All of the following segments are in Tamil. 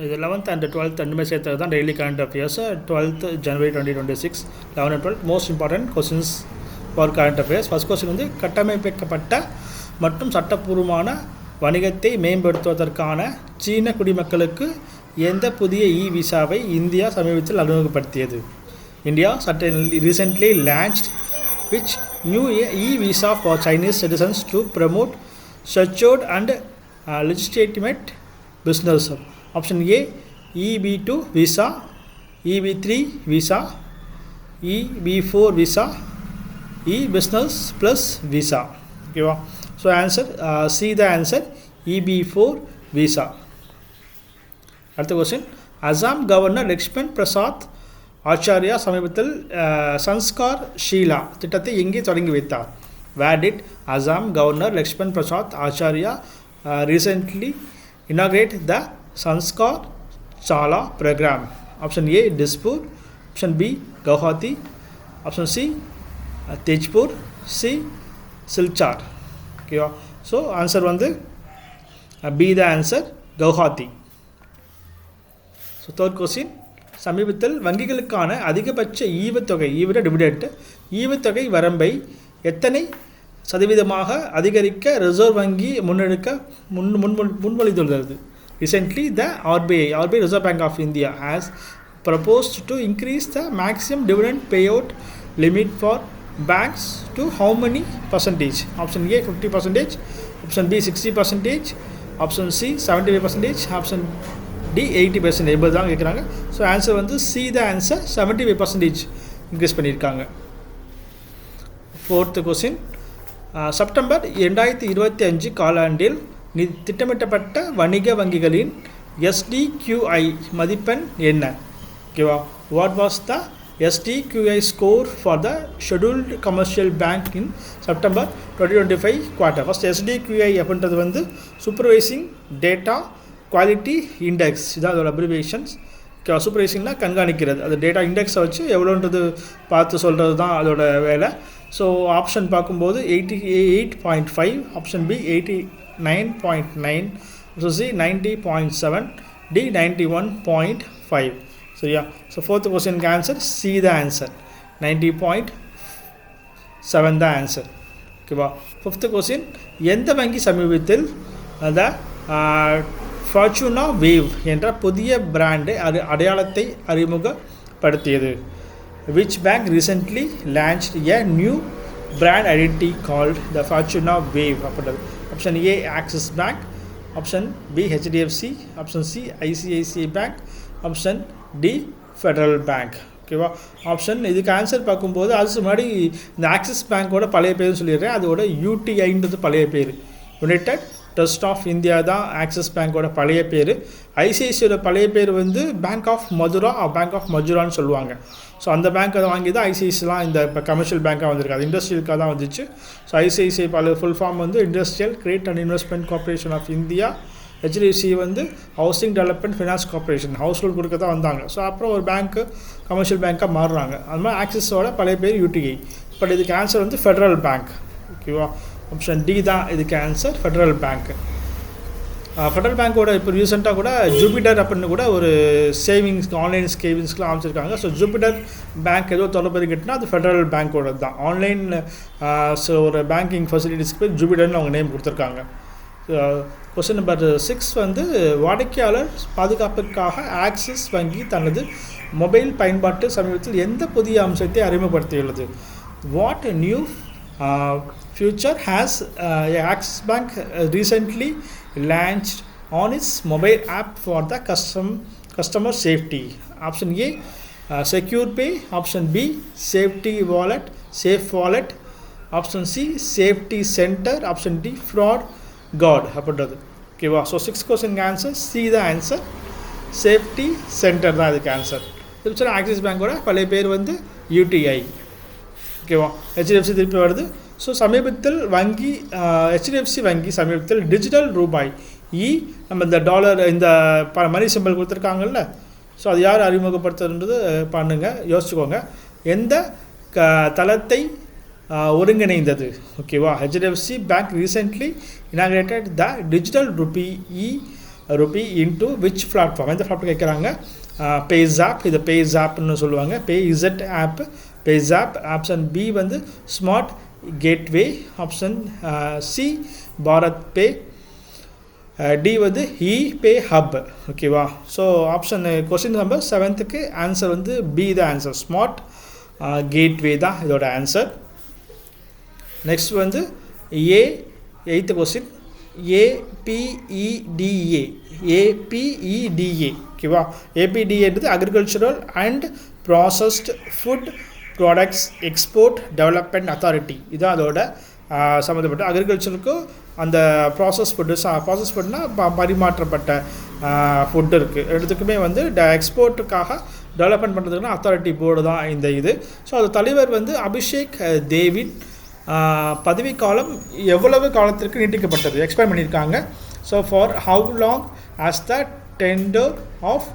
இது 11th and 12th ரெண்டுமே சேர்த்தது தான் daily current affairs. 12th January 2026 11 and 12 most important questions for current affairs. First question வந்து கட்டமைக்கப்பட்ட மற்றும் சட்டப்பூர்வமான வணிகத்தை மேம்படுத்துவதற்கான சீன குடிமக்களுக்கு எந்த புதிய விசாவை இந்தியா சமீபத்தில் அறிமுகப்படுத்தியது? India recently launched which new visa for Chinese citizens to promote structured and legitimate business. Option A, EB2 visa, EB3 visa, EB4 visa, E-business plus visa. Okay, so answer C the answer EB4 visa. அடுத்த கொஸ்டின், அசாம் கவர்னர் லக்ஷ்மண் பிரசாத் ஆச்சாரியா சமீபத்தில் சன்ஸ்கார் ஷீலா திட்டத்தை எங்கே தொடங்கி வைத்தார்? Where did Assam Governor Lakshman Prasad Acharya recently inaugurate the Sanskar Shala program? Option A, Dispur. Option B, Guwahati. Option C, Tejpur. C, Silchar. Okay, so answer வந்து B the answer Guwahati. So third question, சமீபத்தில் வங்கிகளுக்கான அதிகபட்ச ஈவுத்தொகை டிவிடெண்ட் ஈவுத்தொகை வரம்பை எத்தனை சதவீதமாக அதிகரிக்க ரிசர்வ் வங்கி முன்மொழிந்துள்ளது? Recently, the RBI Reserve Bank of India has proposed to increase the maximum dividend payout limit for banks to how many percentage? Option A 50%, option B 60%, option C 75%, option D 80% என்பது தான் கேட்குறாங்க. ஸோ ஆன்சர் வந்து C the answer 75% இன்க்ரீஸ் பண்ணியிருக்காங்க. ஃபோர்த்து கொஸ்டின், செப்டம்பர் 2025 காலாண்டில் திட்டமிட்டப்பட்ட வணிக வங்கிகளின் SDQI மதிப்பெண் என்ன? ஓகேவா, what was the SDQI score for the scheduled commercial bank in September 2025 quarter? First SDQI அப்படின்றது வந்து சூப்பர்வைசிங் டேட்டா குவாலிட்டி இண்டெக்ஸ், இதான் அதோட அப்ரிவேஷன்ஸ். சூப்பர்வைசிங்னா கண்காணிக்கிறது, அது டேட்டா இண்டெக்ஸை வச்சு எவ்வளோன்றது பார்த்து சொல்கிறது தான் அதோட வேலை. ஸோ ஆப்ஷன் பார்க்கும்போது 88.5, option B 89.9, option C 90.7, D 91.5. சரியா? ஸோ ஃபோர்த் கொஸ்டினுக்கு ஆன்சர் சி த ஆன்சர் 90.7 தான் ஆன்சர். ஓகேவா? ஃபிஃப்த்து கொஸ்டின், எந்த வங்கி சமீபத்தில் அந்த ஃபார்ச்சூனா வேவ் என்ற புதிய பிராண்டு அடையாளத்தை அறிமுகப்படுத்தியது? Which bank recently launched a new brand identity called the Fortuna Wave? Option A, Axis Bank. Option B, HDFC. Option C, ICICI Bank. Option D, Federal Bank. ஓகேவா? ஆப்ஷன் இதுக்கு ஆன்சர் பார்க்கும்போது அதுக்கு முன்னாடி இந்த ஆக்சிஸ் பேங்க்கோட பழைய பேர்னு சொல்லிடுறேன். அதோட UTIன்றது பழைய பேர், யுனைடெட் ட்ரஸ்ட் ஆஃப் இந்தியா தான் ஆக்சிஸ் பேங்க்கோட பழைய பேர். ஐசிஐசியோட பழைய பேர் வந்து bank of Madura, bank of மஜுரான்னு சொல்லுவாங்க. ஸோ அந்த பேங்க்கை வாங்கி தான் ஐசிஐசிலாம் இந்த இப்போ கமர்ஷியல் பேங்காக வந்திருக்கு, அது இண்டஸ்ட்ரியலுக்காக தான் வந்துச்சு. ஸோ ஐசிஐசிஐ பல ஃபுல் ஃபார்ம் வந்து industrial credit and investment corporation of India. HDFC வந்து housing development finance corporation, house loan கொடுக்க தான் வந்தாங்க. ஸோ அப்புறம் ஒரு பேங்க்கு கமர்ஷியல் பேங்க்காக மாறுறாங்க. அது மாதிரி ஆக்சிஸோட பழைய பேர் UTI. பட் இதுக்கு ஆன்சர் வந்து ஃபெடரல் பேங்க். ஓகேவா? ஆப்ஷன் டி தான் இதுக்கு ஆன்சர், ஃபெடரல் பேங்க். ஃபெடரல் பேங்க்கோட இப்போ ரீசெண்டாக கூட ஜூபிட்டர் அப்படின்னு கூட ஒரு சேவிங்ஸ் ஆன்லைன் சேவிங்ஸ்க்குலாம் அமைச்சிருக்காங்க. ஸோ ஜூபிட்டர் பேங்க் ஏதோ தொடர்பு கிட்டனா அது ஃபெடரல் பேங்க்கோட தான். ஆன்லைன் ஸோ ஒரு பேங்கிங் ஃபெசிலிட்டிஸ்க்கு பேர் ஜூபிட்டர்னு அவங்க நேம் கொடுத்துருக்காங்க. கொஸ்டின் நம்பர் 6 வந்து, வாடிக்கையாளர் பாதுகாப்புக்காக ஆக்சிஸ் வங்கி தனது மொபைல் பயன்பாட்டு சமீபத்தில் எந்த புதிய அம்சத்தை அறிமுகப்படுத்தியுள்ளது? What new feature has Axis Bank recently launched on its mobile app for the customer safety? Option A, Secure Pay. Option B, Safety Wallet, Safe Wallet. Option C, Safety Center. Option D, Fraud Guard. அப்படின்றது. ஓகேவா? So 6 question answer C the answer, safety centre தான் இதுக்கு ஆன்சர். திருச்சி ஆக்சிஸ் பேங்கோட பழைய பேர் வந்து UTI. ஓகேவா? HDFC திருப்பி வருது. ஸோ சமீபத்தில் வங்கி HDFC வங்கி சமீபத்தில் டிஜிட்டல் ரூபாய் நம்ம இந்த டாலர் இந்த மணி சிம்பிள் கொடுத்துருக்காங்கல்ல, ஸோ அது யார் அறிமுகப்படுத்துறது பண்ணுங்கள், யோசிச்சுக்கோங்க. எந்த தளத்தை ஒருங்கிணைந்தது? ஓகேவா? HDFC bank recently inaugurated the digital rupee rupee into which platform? எந்த பிளாட்ஃபார்ம் கேட்குறாங்க? பேஸாப், இது பேஸாப்னு சொல்லுவாங்க. PayZ app, PayZapp. Option B வந்து smart gateway. Option C BharatPe. D வந்து இ-பே ஹப். ஓகேவா? ஸோ ஆப்ஷன் கொஸ்டின் நம்பர் 7க்கு ஆன்சர் வந்து பி தான் ஆன்சர். ஸ்மார்ட் கேட்வே தான் இதோட ஆன்சர். நெக்ஸ்ட் வந்து ஏ 8th கொஸ்டின் ஏபிஇடிஏ. ஏபிஇடிஏ ஓகேவா? ஏபிடிஏன்றது agricultural and processed food products export development authority. இதுதான் அதோட சம்மந்தப்பட்ட அக்ரிகல்ச்சருக்கும் அந்த ப்ராசஸ் ஃபுட்னா பரிமாற்றப்பட்ட ஃபுட்டு இருக்குது. ரெண்டுத்துக்குமே வந்து எக்ஸ்போர்ட்டுக்காக டெவலப்மெண்ட் பண்ணுறதுக்குன்னா அத்தாரிட்டி போர்டு தான் இந்த இது. ஸோ அது தலைவர் வந்து அபிஷேக் தேவின் பதவிக்காலம் எவ்வளவு காலத்திற்கு நீட்டிக்கப்பட்டது எக்ஸ்பிளைன் பண்ணியிருக்காங்க. So for how long as the tender of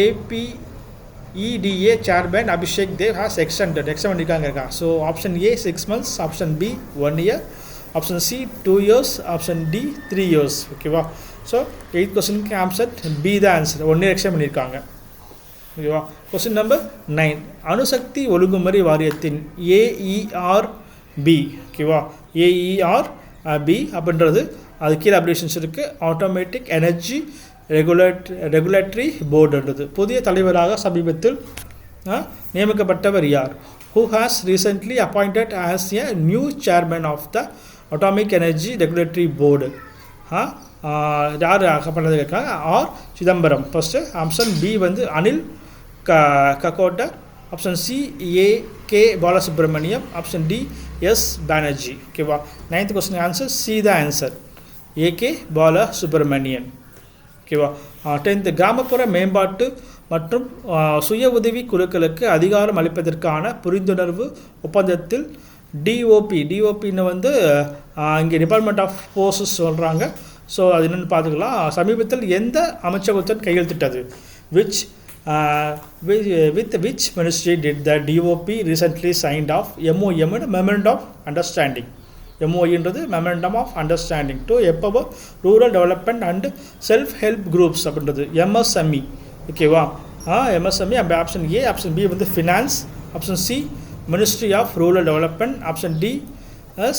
APEDA chairman Abhishek Dev has extended பண்ணியிருக்காங்க. So option A 6 months, option B 1 year, option C 2 years, option D 3 years. ஓகேவா? ஸோ 8th கொஸ்டினுக்கு ஆன்சர் பி தான் ஆன்சர். 1 year எக்ஸ்டெண்ட் பண்ணியிருக்காங்க. ஓகேவா? கொஸ்டின் நம்பர் 9 அணுசக்தி ஒழுங்குமுறை வாரியத்தின் ஏஇஆர்பி. ஓகேவா? ஏஇஆர்பி அப்படின்றது அது கீழே அப்ரிவேஷன்ஸ் இருக்குது. ஆட்டோமேட்டிக் எனர்ஜி ரெகுலேட்டரி போர்டுன்றது. புதிய தலைவராக சமீபத்தில் நியமிக்கப்பட்டவர் யார்? Who has recently appointed as a new chairman of the atomic energy regulatory board. யார் பண்ணது கேட்காங்க. R Chidambaram first. Option B வந்து Anil Kakodkar. Option C A K. Balasubramaniam. Option D S Banerjee. ஓகேவா? 9th question answer C the answer. A K. Balasubramanian. ஓகேவா? 10th கிராமப்புற மேம்பாட்டு மற்றும் சுய உதவி குழுக்களுக்கு அதிகாரம் அளிப்பதற்கான புரிந்துணர்வு ஒப்பந்தத்தில் டிஓபின்னு வந்து இங்கே டிபார்ட்மெண்ட் ஆஃப் போர்ஸஸ் சொல்கிறாங்க. ஸோ அது என்னென்னு பார்த்துக்கலாம். சமீபத்தில் எந்த அமைச்சகத்துடன் கையெழுத்திட்டது? with which ministry did the DOP recently signed off MOM Memorandum of Understanding? MOEன்றது Memorandum of Understanding to empower rural development and self-help groups அப்படின்றது MSME. ஓகேவா? MSME. Option A. Option B வந்து finance. Option C ministry of rural development. Option D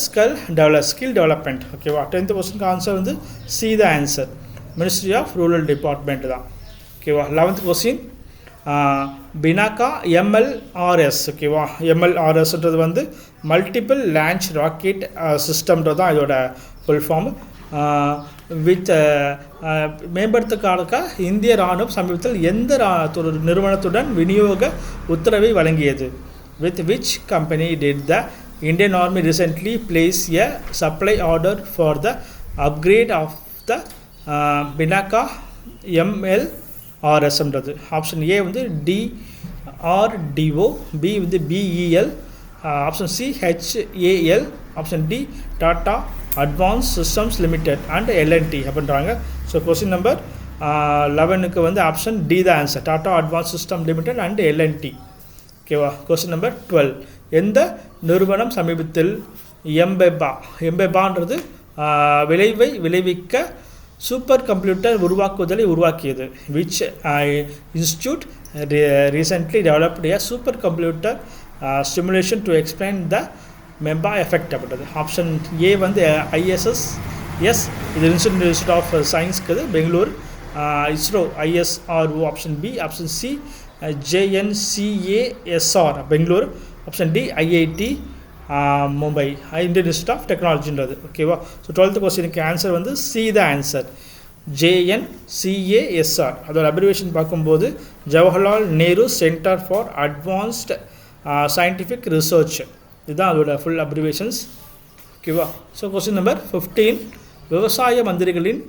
skill development. ஓகேவா? 10th கொஸ்டினுக்கு ஆன்சர் வந்து C the answer. Ministry of rural department தான். ஓகேவா? 11th question Pinaka MLRS. ஓகேவா? எம்எல்ஆர்எஸ்ன்றது வந்து மல்டிபிள் லான்ச் ராக்கெட் சிஸ்டம்ன்றது தான் இதோட ஃபுல் ஃபார்ம். வித் மேம்படுத்துக்காக இந்திய இராணுவம் சமீபத்தில் எந்த நிறுவனத்துடன் விநியோக உத்தரவை வழங்கியது? With which company did the Indian Army recently placed a supply order for the upgrade of the Pinaka MLRS. Option A வந்து DRDO, பி வந்து BEL, option C HAL, option D Tata advance systems limited and LNT அப்படின்றாங்க. ஸோ கொஸ்டின் நம்பர் 11க்கு வந்து option D the answer. Tata advance system limited and LNT. ஓகேவா? கொஸ்டின் நம்பர் 12 எந்த நிறுவனம் சமீபத்தில் எம்பெபான்றது விளைவிக்க சூப்பர் கம்ப்யூட்டர் உருவாக்கியது? Which institute recently developed a super computer stimulation to explain the Mpemba effect அப்படின்றது. ஆப்ஷன் ஏ வந்து ISS. இது இன்ஸ்டியூட் ஆஃப் சயின்ஸ்க்கு Bangalore. ISRO ISRO. Option B. Option C JNCASR Bangalore. Option D IIT Mumbai, Indian institute of டெக்னாலஜின்றது. ஓகேவா? ஸோ 12th கொஸ்டினுக்கு ஆன்சர் வந்து சி த ஆன்சர். JNCASR அதோட அப்ரிவேஷன் பார்க்கும்போது Jawaharlal Nehru centre for advanced scientific research. இதுதான் அதோட ஃபுல் அப்ரிவேஷன்ஸ். ஓகேவா? ஸோ கொஸ்டின் நம்பர் 15 விவசாய மந்திரிகளின்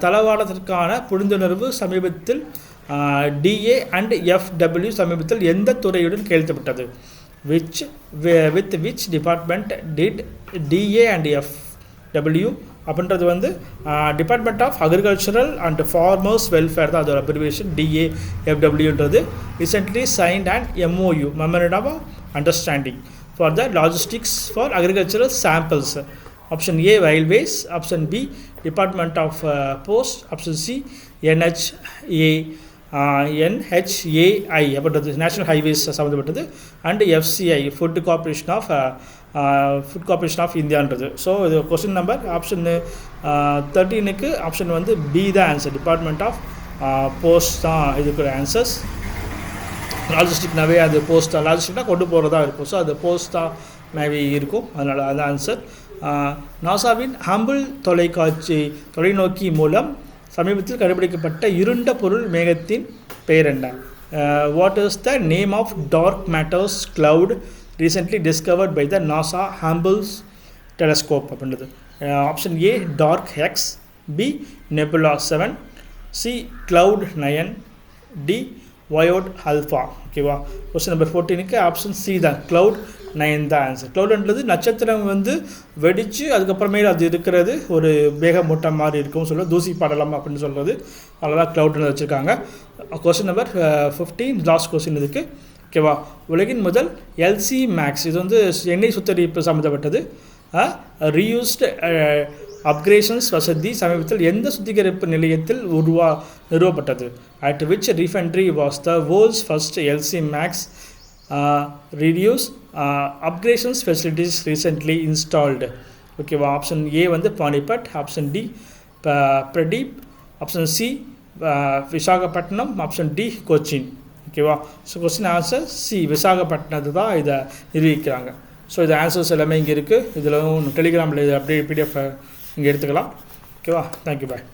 தளவாடத்திற்கான புரிந்துணர்வு சமீபத்தில் DA and FW சமீபத்தில் எந்த துறையுடன் கையெழுத்திட்டது? with which department did DA and FW அப்படின்றது வந்து department of agricultural and farmers welfare தான் அதோட அப்ரிவேஷன். DAFWன்றது recently signed and MOU Memorandum of Understanding for the logistics for agricultural samples. Option A railways, option B department of post, option C NHAI அப்படின்றது நேஷனல் ஹைவேஸ் சம்மந்தப்பட்டது, and FCI food corporation of இந்தியான்றது. ஸோ இது கொஸ்டின் நம்பர் ஆப்ஷன் 13க்கு ஆப்ஷன் வந்து பி தான் ஆன்சர், டிபார்ட்மெண்ட் ஆஃப் போஸ்ட் தான் இதுக்கு ஆன்சர்ஸ். லாஜிஸ்டிக்னாவே அது போஸ்ட்டாக, லாஜிஸ்டிக்னா கொண்டு போகிறதா இருக்கும், ஸோ அது போஸ்ட்டாக மேபி இருக்கும், அதனால் அது ஆன்சர். நாசாவின் ஹம்பிள் தொலைநோக்கி மூலம் சமீபத்தில் கண்டுபிடிக்கப்பட்ட இருண்ட பொருள் மேகத்தின் பெயர் என்ன? What is the name of dark matters cloud recently discovered by the NASA Hubble's telescope அப்படின்றது. Option A dark X, B nebula 7, C cloud 9, D void alpha. ஓகேவா? கொஸ்டின் நம்பர் 14க்கு ஆப்ஷன் சி தான், கிளவுட் 9 தான் ஆன்சர். க்ளவுடுன்றது நட்சத்திரம் வந்து வெடித்து அதுக்கப்புறமேல அது இருக்கிறது ஒரு மேகமூட்டம் மாதிரி இருக்கும் சொல்ல, தூசி படலம் அப்படின்னு சொல்கிறது, அதெல்லாம் க்ளவுட்னு வச்சுருக்காங்க. கொஸ்டின் நம்பர் 15 லாஸ்ட் கொஸ்டின் இதுக்கு. ஓகேவா? உலகின் முதல் LC மேக்ஸ், இது வந்து எண்ணெய் சுத்திகரிப்பு சம்மந்தப்பட்டது. ரீயூஸ்டு அப்கிரேஷன்ஸ் வசதி சமீபத்தில் எந்த சுத்திகரிப்பு நிலையத்தில் நிறுவப்பட்டது? At which refinery was the world's first LC max reduce upgradations facilities recently installed? ஓகேவா? ஆப்ஷன் ஏ வந்து Panipat, option D Paradip, option C Visakhapatnam, option D Cochin. ஓகேவா? ஸோ கொஸ்டின் ஆன்சர் சி, விசாகப்பட்டினத்தை தான் இதை நிரூபிக்கிறாங்க. ஸோ இது ஆன்சர்ஸ் எல்லாமே இங்கே இருக்குது. இதில் டெலிகிராமில் இது அப்படியே PDF இங்கே எடுத்துக்கலாம். ஓகேவா? தேங்க்யூ, பாய்.